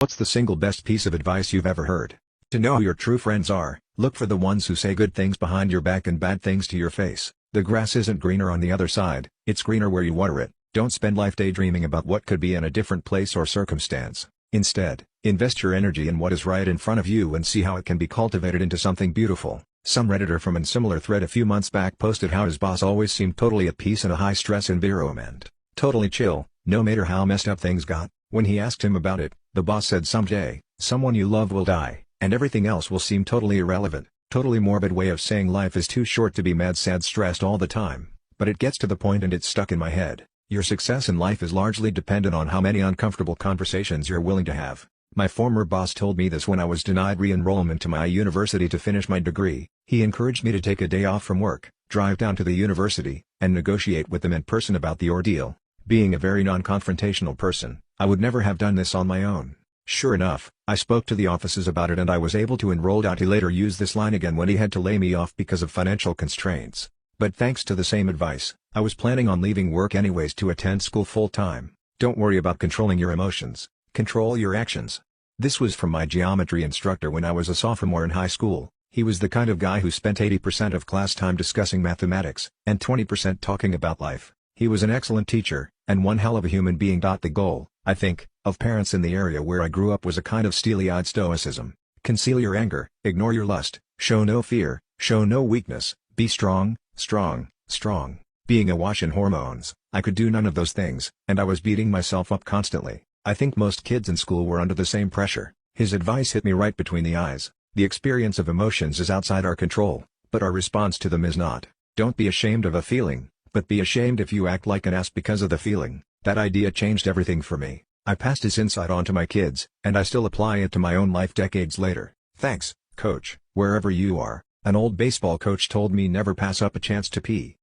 What's the single best piece of advice you've ever heard? To know who your true friends are, look for the ones who say good things behind your back and bad things to your face. The grass isn't greener on the other side, it's greener where you water it. Don't spend life daydreaming about what could be in a different place or circumstance. Instead, invest your energy in what is right in front of you and see how it can be cultivated into something beautiful. Some Redditor from a similar thread a few months back posted how his boss always seemed totally at peace in a high-stress environment. Totally chill, no matter how messed up things got. When he asked him about it, the boss said someday, someone you love will die, and everything else will seem totally irrelevant. Totally morbid way of saying life is too short to be mad, sad, stressed all the time. But it gets to the point and it's stuck in my head. Your success in life is largely dependent on how many uncomfortable conversations you're willing to have. My former boss told me this when I was denied re-enrollment to my university to finish my degree. He encouraged me to take a day off from work, drive down to the university, and negotiate with them in person about the ordeal. Being a very non-confrontational person, I would never have done this on my own. Sure enough, I spoke to the offices about it and I was able to enroll. He later used this line again when he had to lay me off because of financial constraints. But thanks to the same advice, I was planning on leaving work anyways to attend school full-time. Don't worry about controlling your emotions, control your actions. This was from my geometry instructor when I was a sophomore in high school. He was the kind of guy who spent 80% of class time discussing mathematics, and 20% talking about life. He was an excellent teacher, and one hell of a human being. The goal, I think, of parents in the area where I grew up was a kind of steely-eyed stoicism. Conceal your anger, ignore your lust, show no fear, show no weakness, be strong, strong, strong. Being awash in hormones, I could do none of those things, and I was beating myself up constantly. I think most kids in school were under the same pressure. His advice hit me right between the eyes. The experience of emotions is outside our control, but our response to them is not. Don't be ashamed of a feeling, but be ashamed if you act like an ass because of the feeling. That idea changed everything for me. I passed his insight on to my kids, and I still apply it to my own life decades later. Thanks, Coach, wherever you are. An old baseball coach told me never pass up a chance to pee.